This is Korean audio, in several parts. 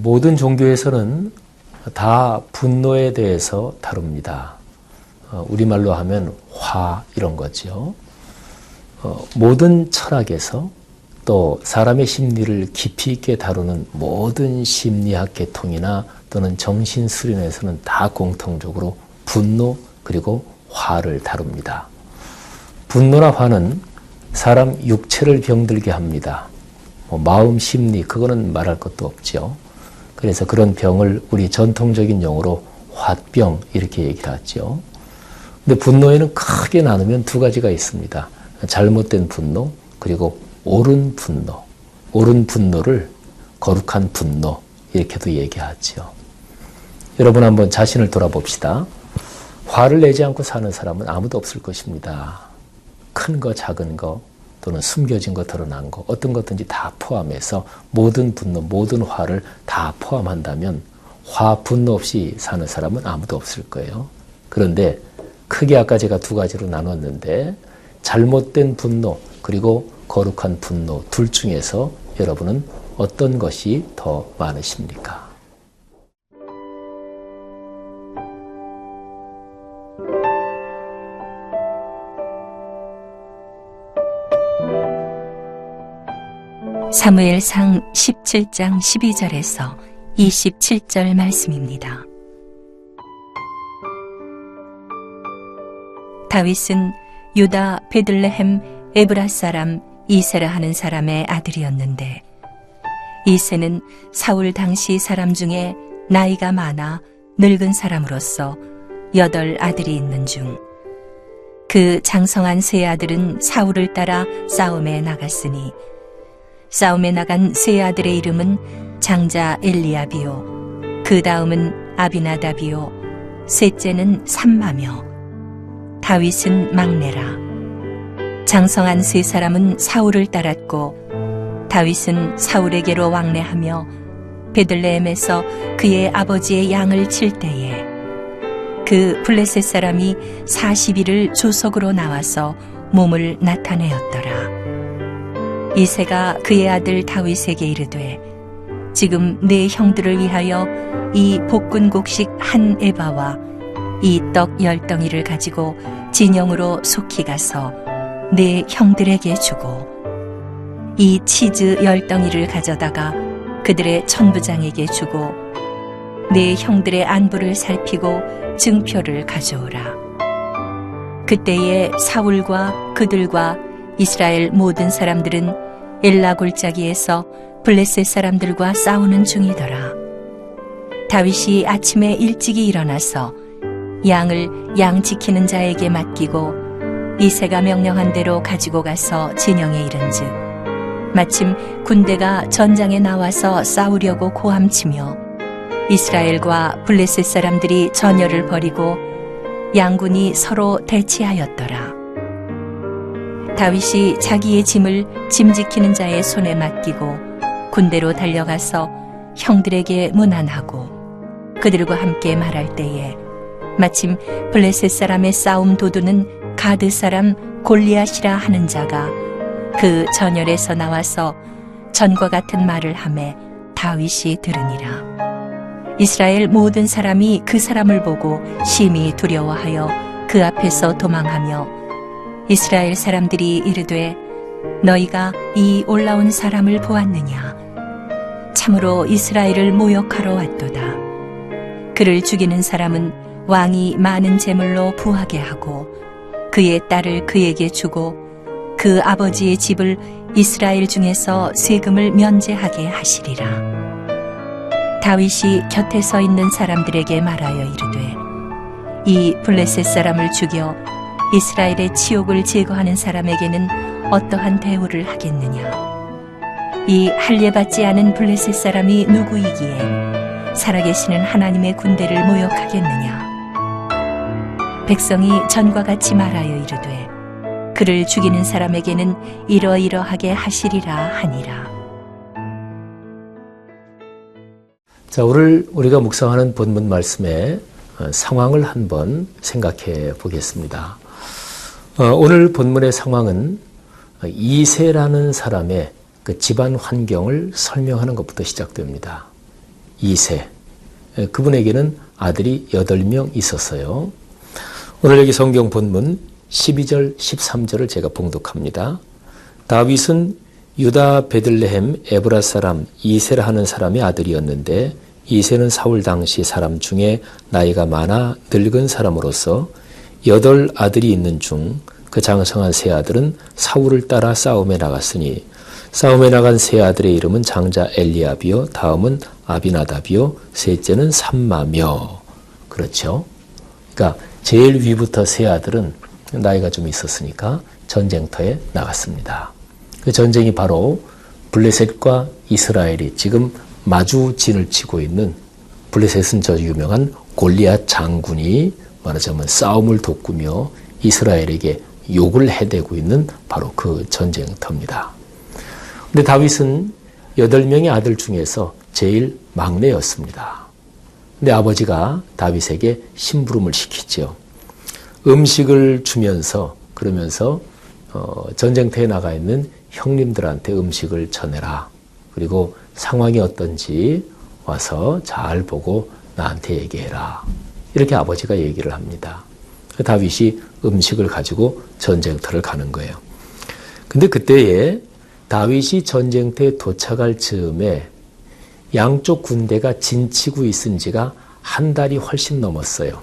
모든 종교에서는 다 분노에 대해서 다룹니다. 우리말로 하면 화 이런 거죠. 모든 철학에서 또 사람의 심리를 깊이 있게 다루는 모든 심리학 계통이나 또는 정신수련에서는 다 공통적으로 분노 그리고 화를 다룹니다. 분노나 화는 사람 육체를 병들게 합니다. 마음 심리 그거는 말할 것도 없죠. 그래서 그런 병을 우리 전통적인 용어로 화병 이렇게 얘기를 하죠. 근데 분노에는 크게 나누면 두 가지가 있습니다. 잘못된 분노 그리고 옳은 분노. 옳은 분노를 거룩한 분노 이렇게도 얘기하죠. 여러분 한번 자신을 돌아봅시다. 화를 내지 않고 사는 사람은 아무도 없을 것입니다. 큰 거 작은 거 또는 숨겨진 거 드러난 거 어떤 것든지 다 포함해서 모든 분노 모든 화를 다 포함한다면 화 분노 없이 사는 사람은 아무도 없을 거예요. 그런데 크게 아까 제가 두 가지로 나눴는데 잘못된 분노 그리고 거룩한 분노 둘 중에서 여러분은 어떤 것이 더 많으십니까? 사무엘상 17장 12절에서 27절 말씀입니다. 다윗은 유다 베들레헴 에브라 사람 이세라 하는 사람의 아들이었는데 이세는 사울 당시 사람 중에 나이가 많아 늙은 사람으로서 8 아들이 있는 중 그 장성한 세 아들은 사울을 따라 싸움에 나갔으니 싸움에 나간 세 아들의 이름은 장자 엘리압이요 그 다음은 아비나답이요 셋째는 삼마며 다윗은 막내라. 장성한 세 사람은 사울을 따랐고 다윗은 사울에게로 왕래하며 베들레헴에서 그의 아버지의 양을 칠 때에 그 블레셋 사람이 40일을 조석으로 나와서 몸을 나타내었더라. 이새가 그의 아들 다윗에게 이르되 지금 내 형들을 위하여 이 볶은 곡식 한 에바와 이 떡 10덩이를 가지고 진영으로 속히 가서 내 형들에게 주고 이 치즈 10덩이를 가져다가 그들의 천부장에게 주고 내 형들의 안부를 살피고 증표를 가져오라. 그때에 사울과 그들과 이스라엘 모든 사람들은 엘라 골짜기에서 블레셋 사람들과 싸우는 중이더라. 다윗이 아침에 일찍이 일어나서 양을 양 지키는 자에게 맡기고 이새가 명령한 대로 가지고 가서 진영에 이른즉 마침 군대가 전장에 나와서 싸우려고 고함치며 이스라엘과 블레셋 사람들이 전열을 벌이고 양군이 서로 대치하였더라. 다윗이 자기의 짐을 짐 지키는 자의 손에 맡기고 군대로 달려가서 형들에게 문안하고 그들과 함께 말할 때에 마침 블레셋 사람의 싸움 도두는 가드 사람 골리앗이라 하는 자가 그 전열에서 나와서 전과 같은 말을 하매 다윗이 들으니라. 이스라엘 모든 사람이 그 사람을 보고 심히 두려워하여 그 앞에서 도망하며 이스라엘 사람들이 이르되 너희가 이 올라온 사람을 보았느냐? 참으로 이스라엘을 모욕하러 왔도다. 그를 죽이는 사람은 왕이 많은 재물로 부하게 하고 그의 딸을 그에게 주고 그 아버지의 집을 이스라엘 중에서 세금을 면제하게 하시리라. 다윗이 곁에 서 있는 사람들에게 말하여 이르되 이 블레셋 사람을 죽여 이스라엘의 치욕을 제거하는 사람에게는 어떠한 대우를 하겠느냐? 이 할례받지 않은 블레셋 사람이 누구이기에 살아계시는 하나님의 군대를 모욕하겠느냐? 백성이 전과 같이 말하여 이르되 그를 죽이는 사람에게는 이러이러하게 하시리라 하니라. 자, 오늘 우리가 묵상하는 본문 말씀의 상황을 한번 생각해 보겠습니다. 오늘 본문의 상황은 이새라는 사람의 그 집안 환경을 설명하는 것부터 시작됩니다. 이새. 그분에게는 아들이 8명 있었어요. 오늘 여기 성경 본문 12절, 13절을 제가 봉독합니다. 다윗은 유다 베들레헴 에브라 사람 이새라 하는 사람의 아들이었는데 이새는 사울 당시 사람 중에 나이가 많아 늙은 사람으로서 8 아들이 있는 중 그 장성한 세 아들은 사울을 따라 싸움에 나갔으니 싸움에 나간 세 아들의 이름은 장자 엘리압이요 다음은 아비나답이요 셋째는 삼마며. 그렇죠. 그러니까 제일 위부터 세 아들은 나이가 좀 있었으니까 전쟁터에 나갔습니다. 그 전쟁이 바로 블레셋과 이스라엘이 지금 마주진을 치고 있는, 블레셋은 저 유명한 골리앗 장군이 말하자면 싸움을 돕구며 이스라엘에게 욕을 해대고 있는 바로 그 전쟁터입니다. 근데 다윗은 8명의 아들 중에서 제일 막내였습니다. 근데 아버지가 다윗에게 심부름을 시키죠. 음식을 주면서 그러면서 전쟁터에 나가 있는 형님들한테 음식을 전해라. 그리고 상황이 어떤지 와서 잘 보고 나한테 얘기해라. 이렇게 아버지가 얘기를 합니다. 다윗이 음식을 가지고 전쟁터를 가는 거예요. 근데 그때에 다윗이 전쟁터에 도착할 즈음에 양쪽 군대가 진치고 있은 지가 한 달이 훨씬 넘었어요.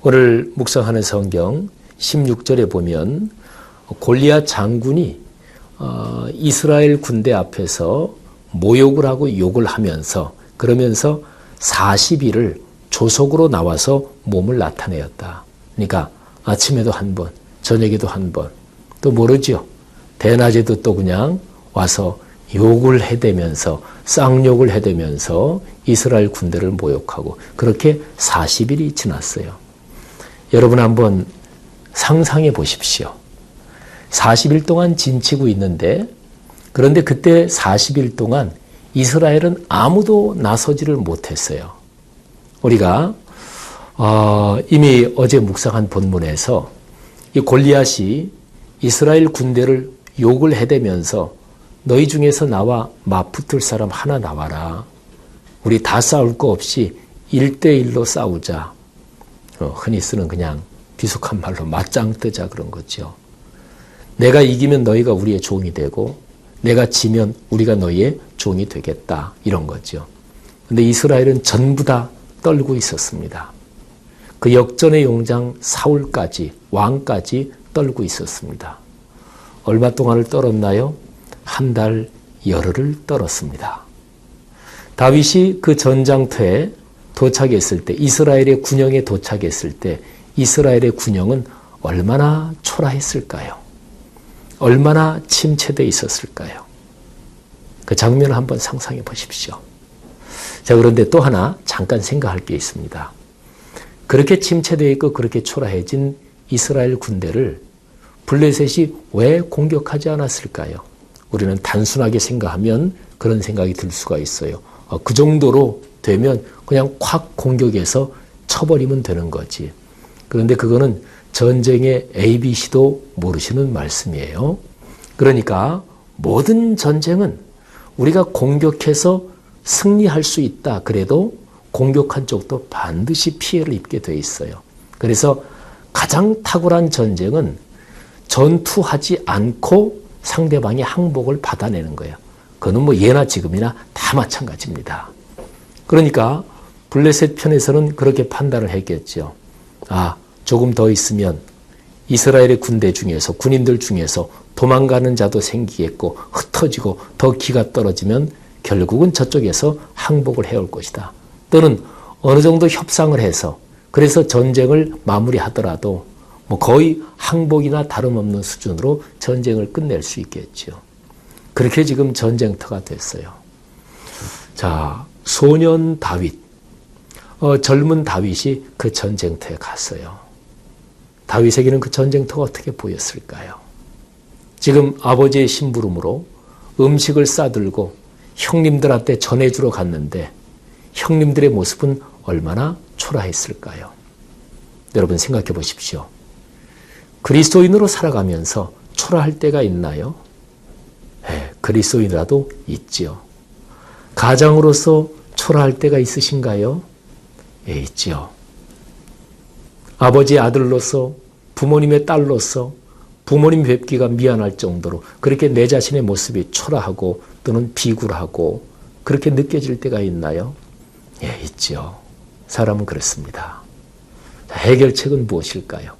오늘 묵상하는 성경 16절에 보면 골리앗 장군이 이스라엘 군대 앞에서 모욕을 하고 욕을 하면서 그러면서 40일을 조속으로 나와서 몸을 나타내었다. 그러니까 아침에도 한 번, 저녁에도 한 번, 또 모르죠. 대낮에도 또 그냥 와서 욕을 해대면서 쌍욕을 해대면서 이스라엘 군대를 모욕하고 그렇게 40일이 지났어요. 여러분 한번 상상해 보십시오. 40일 동안 진치고 있는데 그런데 그때 40일 동안 이스라엘은 아무도 나서지를 못했어요. 우리가 이미 어제 묵상한 본문에서 이 골리앗이 이스라엘 군대를 욕을 해대면서 너희 중에서 나와 맞붙을 사람 하나 나와라. 우리 다 싸울 거 없이 1대1로 싸우자. 흔히 쓰는 그냥 비속한 말로 맞짱 뜨자 그런 거죠. 내가 이기면 너희가 우리의 종이 되고 내가 지면 우리가 너희의 종이 되겠다. 이런 거죠. 근데 이스라엘은 전부 다 떨고 있었습니다. 그 역전의 용장 사울까지 왕까지 떨고 있었습니다. 얼마 동안을 떨었나요? 한 달 열흘을 떨었습니다. 다윗이 그 전장터에 도착했을 때 이스라엘의 군영에 도착했을 때 이스라엘의 군영은 얼마나 초라했을까요? 얼마나 침체되어 있었을까요? 그 장면을 한번 상상해 보십시오. 자, 그런데 또 하나 잠깐 생각할 게 있습니다. 그렇게 침체되어 있고 그렇게 초라해진 이스라엘 군대를 블레셋이 왜 공격하지 않았을까요? 우리는 단순하게 생각하면 그런 생각이 들 수가 있어요. 그 정도로 되면 그냥 콱 공격해서 쳐버리면 되는 거지. 그런데 그거는 전쟁의 ABC도 모르시는 말씀이에요. 그러니까 모든 전쟁은 우리가 공격해서 승리할 수 있다. 그래도 공격한 쪽도 반드시 피해를 입게 돼 있어요. 그래서 가장 탁월한 전쟁은 전투하지 않고 상대방의 항복을 받아내는 거예요. 그거는 뭐 예나 지금이나 다 마찬가지입니다. 그러니까 블레셋 편에서는 그렇게 판단을 했겠죠. 조금 더 있으면 이스라엘의 군대 중에서 군인들 중에서 도망가는 자도 생기겠고 흩어지고 더 기가 떨어지면 결국은 저쪽에서 항복을 해올 것이다. 또는 어느 정도 협상을 해서 그래서 전쟁을 마무리하더라도 뭐 거의 항복이나 다름없는 수준으로 전쟁을 끝낼 수 있겠죠. 그렇게 지금 전쟁터가 됐어요. 자, 소년 다윗, 젊은 다윗이 그 전쟁터에 갔어요. 다윗에게는 그 전쟁터가 어떻게 보였을까요? 지금 아버지의 심부름으로 음식을 싸들고 형님들한테 전해주러 갔는데 형님들의 모습은 얼마나 초라했을까요? 여러분 생각해 보십시오. 그리스도인으로 살아가면서 초라할 때가 있나요? 네, 그리스도인이라도 있지요. 가장으로서 초라할 때가 있으신가요? 예, 있지요. 아버지의 아들로서, 부모님의 딸로서 부모님 뵙기가 미안할 정도로 그렇게 내 자신의 모습이 초라하고 또는 비굴하고 그렇게 느껴질 때가 있나요? 예, 있지요. 사람은 그렇습니다. 해결책은 무엇일까요?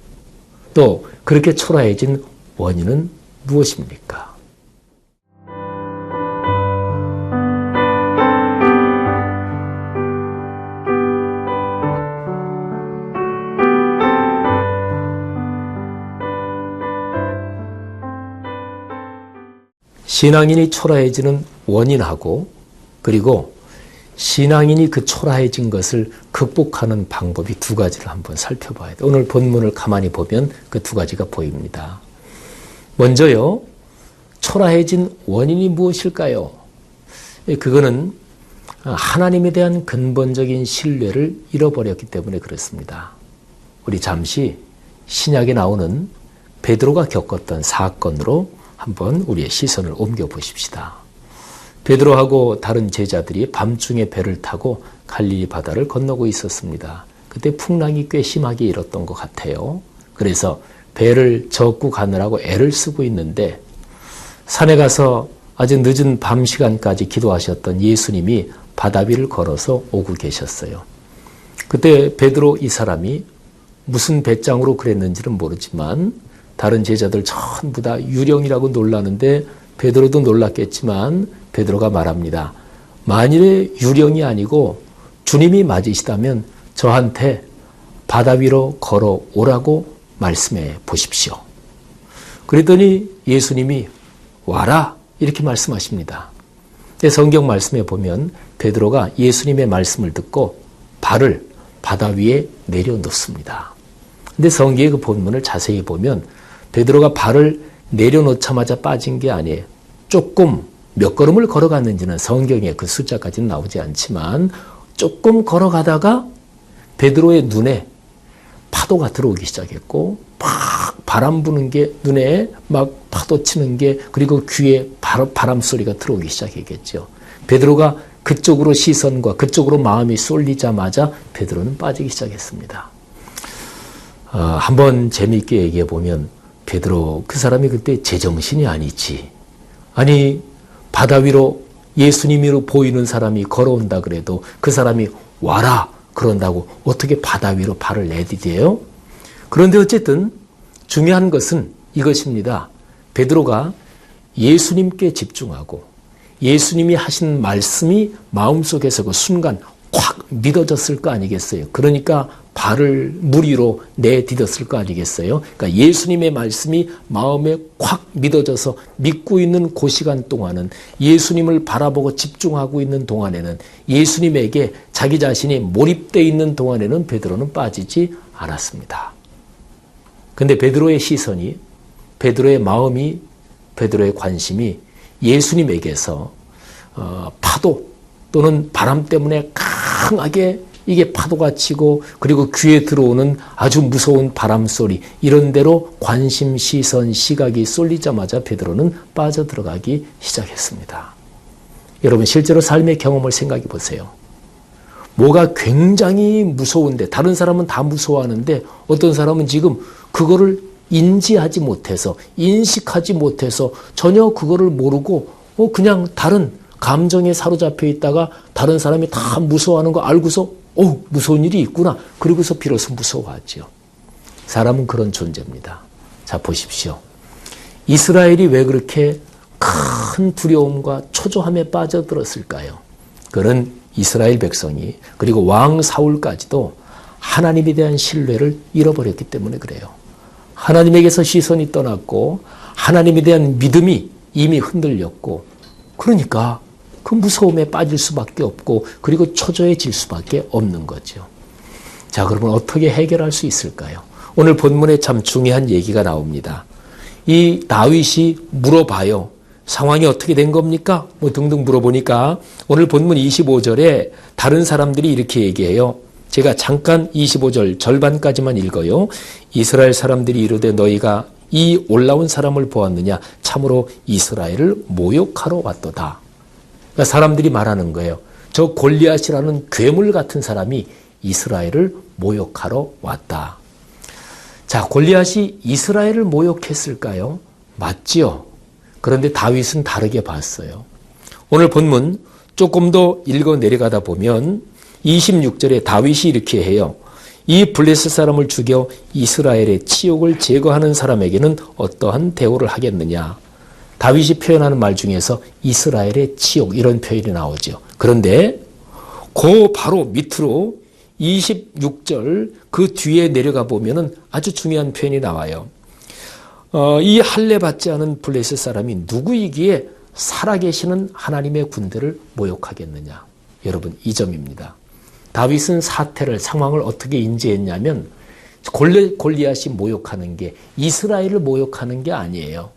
또 그렇게 초라해진 원인은 무엇입니까? 신앙인이 초라해지는 원인하고 그리고 신앙인이 그 초라해진 것을 극복하는 방법이 두 가지를 한번 살펴봐야 돼요. 오늘 본문을 가만히 보면 그 두 가지가 보입니다. 먼저요, 초라해진 원인이 무엇일까요? 그거는 하나님에 대한 근본적인 신뢰를 잃어버렸기 때문에 그렇습니다. 우리 잠시 신약에 나오는 베드로가 겪었던 사건으로 한번 우리의 시선을 옮겨 보십시다. 베드로하고 다른 제자들이 밤중에 배를 타고 갈릴리 바다를 건너고 있었습니다. 그때 풍랑이 꽤 심하게 일었던 것 같아요. 그래서 배를 젓고 가느라고 애를 쓰고 있는데 산에 가서 아주 늦은 밤 시간까지 기도하셨던 예수님이 바다 위를 걸어서 오고 계셨어요. 그때 베드로 이 사람이 무슨 배짱으로 그랬는지는 모르지만 다른 제자들 전부 다 유령이라고 놀라는데 베드로도 놀랐겠지만 베드로가 말합니다. 만일에 유령이 아니고 주님이 맞으시다면 저한테 바다 위로 걸어오라고 말씀해 보십시오. 그랬더니 예수님이 와라 이렇게 말씀하십니다. 성경 말씀에 보면 베드로가 예수님의 말씀을 듣고 발을 바다 위에 내려놓습니다. 근데 성경의 그 본문을 자세히 보면 베드로가 발을 내려놓자마자 빠진 게 아니에요. 조금 몇 걸음을 걸어갔는지는 성경에 그 숫자까지는 나오지 않지만 조금 걸어가다가 베드로의 눈에 파도가 들어오기 시작했고 막 바람 부는 게 눈에 막 파도 치는 게 그리고 귀에 바람 소리가 들어오기 시작했겠죠. 베드로가 그쪽으로 시선과 그쪽으로 마음이 쏠리자마자 베드로는 빠지기 시작했습니다. 한번 재미있게 얘기해 보면 베드로 그 사람이 그때 제정신이 아니지. 아니 바다 위로 예수님으로 보이는 사람이 걸어온다 그래도 그 사람이 와라 그런다고 어떻게 바다 위로 발을 내디뎌요? 그런데 어쨌든 중요한 것은 이것입니다. 베드로가 예수님께 집중하고 예수님이 하신 말씀이 마음속에서 그 순간 확 믿어졌을 거 아니겠어요? 그러니까 발을 물 위로 내디뎠을 거 아니겠어요? 그러니까 예수님의 말씀이 마음에 콱 믿어져서 믿고 있는 그 시간 동안은 예수님을 바라보고 집중하고 있는 동안에는 예수님에게 자기 자신이 몰입되어 있는 동안에는 베드로는 빠지지 않았습니다. 근데 베드로의 시선이, 베드로의 마음이, 베드로의 관심이 예수님에게서 파도 또는 바람 때문에 강하게 이게 파도가 치고 그리고 귀에 들어오는 아주 무서운 바람 소리 이런 데로 관심, 시선, 시각이 쏠리자마자 베드로는 빠져들어가기 시작했습니다. 여러분 실제로 삶의 경험을 생각해 보세요. 뭐가 굉장히 무서운데 다른 사람은 다 무서워하는데 어떤 사람은 지금 그거를 인지하지 못해서 인식하지 못해서 전혀 그거를 모르고 그냥 다른 감정에 사로잡혀 있다가 다른 사람이 다 무서워하는 거 알고서 무서운 일이 있구나. 그러고서 비로소 무서워하죠. 사람은 그런 존재입니다. 자, 보십시오. 이스라엘이 왜 그렇게 큰 두려움과 초조함에 빠져들었을까요? 그런 이스라엘 백성이 그리고 왕 사울까지도 하나님에 대한 신뢰를 잃어버렸기 때문에 그래요. 하나님에게서 시선이 떠났고 하나님에 대한 믿음이 이미 흔들렸고 그러니까 그 무서움에 빠질 수밖에 없고 그리고 초조해질 수밖에 없는 거죠. 자, 그러면 어떻게 해결할 수 있을까요? 오늘 본문에 참 중요한 얘기가 나옵니다. 이 다윗이 물어봐요. 상황이 어떻게 된 겁니까? 뭐 등등 물어보니까 오늘 본문 25절에 다른 사람들이 이렇게 얘기해요. 제가 잠깐 25절 절반까지만 읽어요. 이스라엘 사람들이 이르되 너희가 이 올라온 사람을 보았느냐? 참으로 이스라엘을 모욕하러 왔도다. 그러니까 사람들이 말하는 거예요. 저 골리앗이라는 괴물 같은 사람이 이스라엘을 모욕하러 왔다. 자, 골리앗이 이스라엘을 모욕했을까요? 맞지요. 그런데 다윗은 다르게 봤어요. 오늘 본문 조금 더 읽어 내려가다 보면 26절에 다윗이 이렇게 해요. 이 블레셋 사람을 죽여 이스라엘의 치욕을 제거하는 사람에게는 어떠한 대우를 하겠느냐. 다윗이 표현하는 말 중에서 이스라엘의 치욕 이런 표현이 나오죠. 그런데 그 바로 밑으로 26절 그 뒤에 내려가 보면은 아주 중요한 표현이 나와요. 이 할례 받지 않은 블레셋 사람이 누구이기에 살아계시는 하나님의 군대를 모욕하겠느냐. 여러분, 이 점입니다. 다윗은 사태를, 상황을 어떻게 인지했냐면 골리앗이 모욕하는 게 이스라엘을 모욕하는 게 아니에요.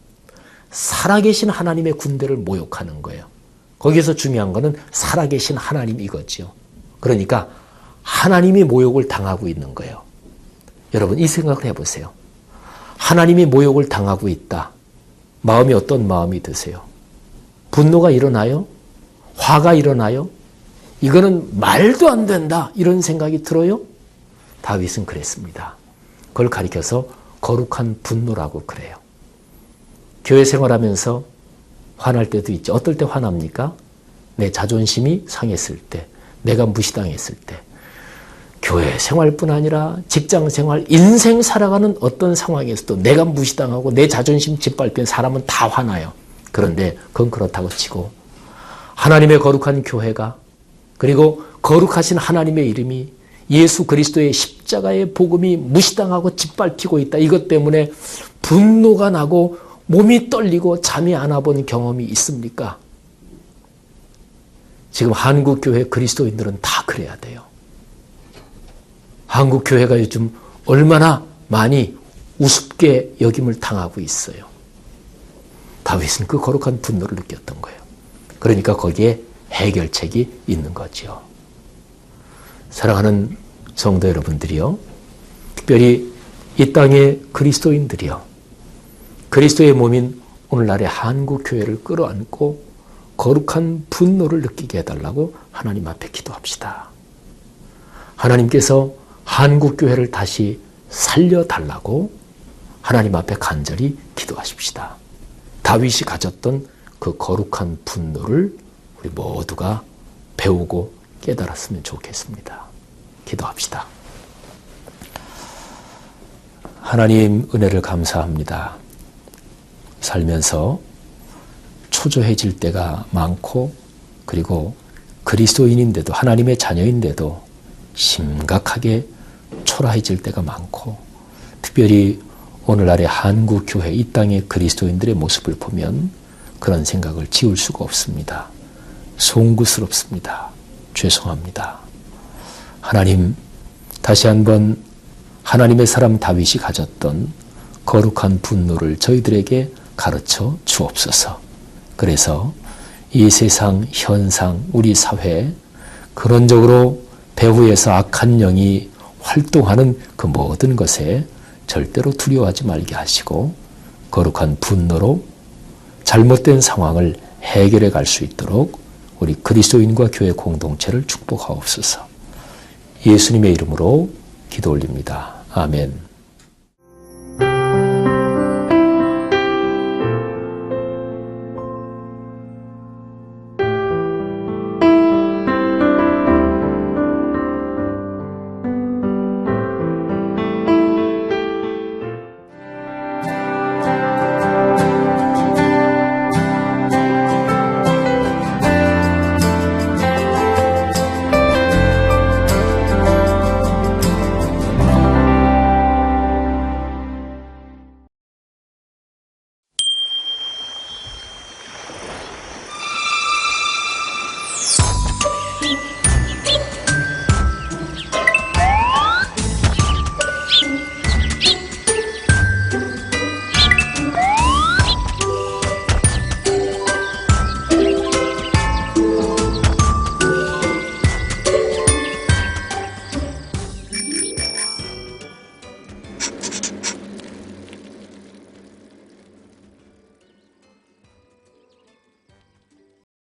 살아계신 하나님의 군대를 모욕하는 거예요. 거기서 중요한 거는 살아계신 하나님 이거죠. 그러니까 하나님이 모욕을 당하고 있는 거예요. 여러분, 이 생각을 해보세요. 하나님이 모욕을 당하고 있다. 마음이 어떤 마음이 드세요? 분노가 일어나요? 화가 일어나요? 이거는 말도 안 된다. 이런 생각이 들어요? 다윗은 그랬습니다. 그걸 가리켜서 거룩한 분노라고 그래요. 교회 생활하면서 화날 때도 있죠. 어떨 때 화납니까? 내 자존심이 상했을 때, 내가 무시당했을 때. 교회 생활뿐 아니라 직장 생활, 인생 살아가는 어떤 상황에서도 내가 무시당하고 내 자존심 짓밟힌 사람은 다 화나요. 그런데 그건 그렇다고 치고 하나님의 거룩한 교회가 그리고 거룩하신 하나님의 이름이 예수 그리스도의 십자가의 복음이 무시당하고 짓밟히고 있다. 이것 때문에 분노가 나고 몸이 떨리고 잠이 안 와본 경험이 있습니까? 지금 한국교회 그리스도인들은 다 그래야 돼요. 한국교회가 요즘 얼마나 많이 우습게 여김을 당하고 있어요. 다윗은 그 거룩한 분노를 느꼈던 거예요. 그러니까 거기에 해결책이 있는 거죠. 사랑하는 성도 여러분들이요. 특별히 이 땅의 그리스도인들이요. 그리스도의 몸인 오늘날의 한국교회를 끌어안고 거룩한 분노를 느끼게 해달라고 하나님 앞에 기도합시다. 하나님께서 한국교회를 다시 살려달라고 하나님 앞에 간절히 기도하십시다. 다윗이 가졌던 그 거룩한 분노를 우리 모두가 배우고 깨달았으면 좋겠습니다. 기도합시다. 하나님 은혜를 감사합니다. 살면서 초조해질 때가 많고 그리고 그리스도인인데도 하나님의 자녀인데도 심각하게 초라해질 때가 많고 특별히 오늘날의 한국교회 이 땅의 그리스도인들의 모습을 보면 그런 생각을 지울 수가 없습니다. 송구스럽습니다. 죄송합니다. 하나님, 다시 한번 하나님의 사람 다윗이 가졌던 거룩한 분노를 저희들에게 가르쳐 주옵소서. 그래서 이 세상 현상, 우리 사회 근원적으로 배후에서 악한 영이 활동하는 그 모든 것에 절대로 두려워하지 말게 하시고 거룩한 분노로 잘못된 상황을 해결해 갈 수 있도록 우리 그리스도인과 교회 공동체를 축복하옵소서. 예수님의 이름으로 기도 올립니다. 아멘.